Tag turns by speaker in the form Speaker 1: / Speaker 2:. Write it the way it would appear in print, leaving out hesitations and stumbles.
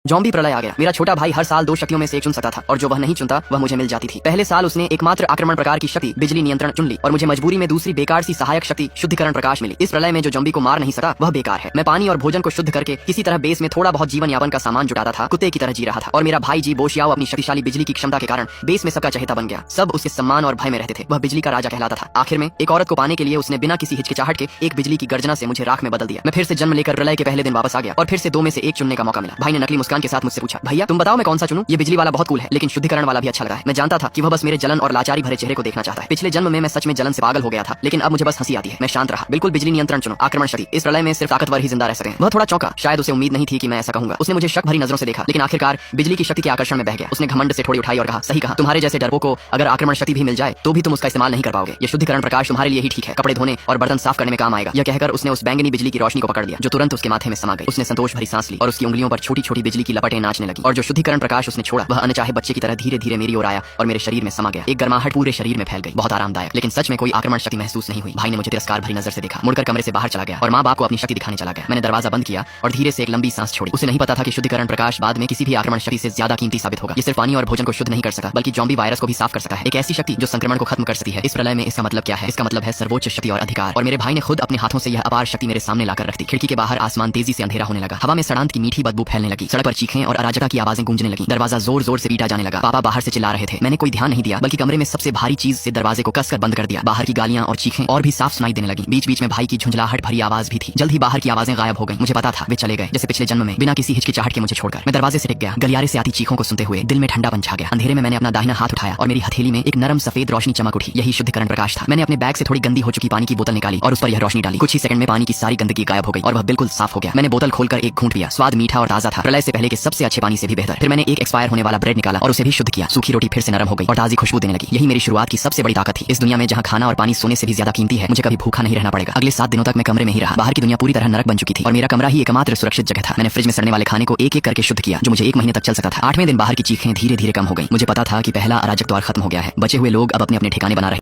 Speaker 1: Zombie प्रलय आ गया। मेरा छोटा भाई हर साल 2 शक्तियों में से एक चुन सकता था और जो वह नहीं चुनता वह मुझे मिल जाती थी। पहले साल उसने एकमात्र आक्रमण प्रकार की शक्ति बिजली नियंत्रण चुन ली और मुझे मजबूरी में दूसरी बेकार सी सहायक शक्ति शुद्धिकरण प्रकाश मिली। इस प्रलय में जो जॉम्बी को मार नहीं सका वह बेकार है। मैं पानी और भोजन को शुद्ध करके किसी तरह बेस में थोड़ा बहुत जीवन यापन का सामान जुटाता था, कुत्ते की तरह जी रहा था। और मेरा भाई जी बोशियाओ अपनी शक्तिशाली बिजली की क्षमता के कारण बेस में सबका चहेता बन गया। सब उसके सम्मान और भय में रहते थे। वह बिजली का राजा कहलाता था। आखिर में एक औरत को पाने के लिए उसने बिना किसी हिचकिचाहट के एक बिजली की गर्जना से मुझे राख में बदल दिया। मैं फिर से जन्म लेकर प्रलय के पहले दिन वापस आ गया और फिर से 2 में से 1 चुनने का मौका मिला। भाई ने नकली मुस्कान के साथ मुझसे पूछा, भैया तुम बताओ मैं कौन सा चुनूं? ये बिजली वाला बहुत कूल है लेकिन शुद्धिकरण वाला भी अच्छा लगा है। मैं जानता था कि वह बस मेरे जलन और लाचारी भरे चेहरे को देखना चाहता है। पिछले जन्म में मैं सच में जलन से पागल हो गया था लेकिन अब मुझे बस हंसी आती है। मैं शांत रहा। बिल्कुल बिजली नियंत्रण चुनो, आक्रमण शक्ति। इस प्रलय में सिर्फ ताकतवर ही जिंदा रह सके। वह थोड़ा चौंका, शायद उसे उम्मीद नहीं थी कि मैं ऐसा कहूंगा। उसने मुझे शक भरी नजरों से देखा लेकिन आखिरकार बिजली की शक्ति के आकर्षण में बह गया। उसने घमंड से थोड़ी उठाई और कहा, सही कहा, तुम्हारे जैसे डरपोक को अगर आक्रमण शक्ति भी मिल जाए तो भी तुम उसका इस्तेमाल नहीं कर पाओगे। ये शुद्धिकरण प्रकाश तुम्हारे लिए ही ठीक है, कपड़े धोने और बर्तन साफ करने में काम आएगा। यह कहकर उसने उस बैंगनी बिजली की रोशनी को पकड़ लिया जो तुरंत उसके माथे में समा गई। उसने संतोष भरी सांस ली और उसकी उंगलियों पर छोटी छोटी बिजली की लपटें नाचने लगी। और जो शुद्धिकरण प्रकाश उसने छोड़ा वह अनचाहे बच्चे की तरह धीरे धीरे मेरी ओर आया और मेरे शरीर में समा गया। एक गर्माहट पूरे शरीर में फैल गई। बहुत आरामदायक, लेकिन सच में कोई आक्रमण शक्ति महसूस नहीं हुई। भाई ने मुझे तिरस्कार भरी नजर से देखा, मुड़कर कमरे से बाहर चला गया और माँ बाप को अपनी शक्ति दिखाने चला गया। मैंने दरवाजा बंद किया और धीरे से एक लंबी सांस छोड़ी। उसे नहीं पता था कि शुद्धिकरण प्रकाश बाद में किसी भी आक्रमण शक्ति से ज्यादा कीमती साबित होगा। ये सिर्फ पानी और भोजन को शुद्ध नहीं कर सका बल्कि जॉम्बी वायरस को भी साफ कर सकता है। एक ऐसी शक्ति जो संक्रमण को खत्म कर सकती है। इस प्रलय में इसका मतलब क्या है? इसका मतलब है सर्वोच्च शक्ति और अधिकार। और मेरे भाई ने खुद अपने हाथों से यह अपार शक्ति मेरे सामने लाकर रख दी। खिड़की के बाहर आसमान तेजी से अंधेरा होने लगा। हवा में सड़ांत की मीठी बदबू फैलने लगी। सड़क पर चीखें और अराजकता की आवाजें गूंजने लगी। दरवाजा जोर जोर से पीटा जाने लगा। पापा बाहर से चिल्ला रहे थे। मैंने कोई ध्यान नहीं दिया बल्कि कमरे में सबसे भारी चीज से दरवाजे को कसकर बंद कर दिया। बाहर की गालियां और चीखें और भी साफ सुनाई देने लगी। बीच बीच में भाई की झुंझलाहट भरी आवाज भी थी। जल्द ही बाहर की आवाजें गायब हो गई। मुझे पता था वे चले गए जैसे पिछले जन्म में, बिना किसी हिचकिचाहट के मुझे छोड़कर। मैं दरवाजे से टिक गया। गलियारे से आती चीखों को सुनते हुए दिल में ठंडापन छा गया। अंधेरे में मैंने अपना दाहिना हाथ उठाया और मेरी हथेली में एक नरम सफेद रोशनी चमक उठी। यही शुद्धिकरण प्रकाश था। मैंने अपने बैग से थोड़ी गंदी हो चुकी पानी की बोतल निकाली और उस पर यह रोशनी डाली। कुछ ही सेकंड में पानी की सारी गंदगी गायब हो गई और वह बिल्कुल साफ हो गया। मैंने बोतल खोलकर एक घूंट पिया। स्वाद मीठा और ताजा था, प्रलय से पहले के सबसे अच्छे पानी से भी बेहतर। फिर मैंने एक एक्सपायर होने वाला ब्रेड निकाला और उसे भी शुद्ध किया। सूखी रोटी फिर से नरम हो गई और ताजी खुशबू देने लगी। यही मेरी शुरुआत की सबसे बड़ी ताकत थी। इस दुनिया में जहाँ खाना और पानी सोने से भी ज्यादा कीमती है, मुझे कभी भूखा नहीं रहना पड़ेगा। अगले 7 दिनों तक मैं कमरे में ही रहा। बाहर की दुनिया पूरी तरह नरक बन चुकी थी और मेरा कमरा ही एकमात्र सुरक्षित जगह था। मैंने फ्रिज में सड़ने वाले खाने को एक एक करके शुद्ध किया जो मुझे 1 महीने तक चल सकता था। 8वें दिन बाहर की चीखें धीरे धीरे कम हो गई। मुझे पता था कि पहला अराजक द्वार खत्म हो गया है। बचे हुए लोग अब अपने अपने ठिकाने बना रहे।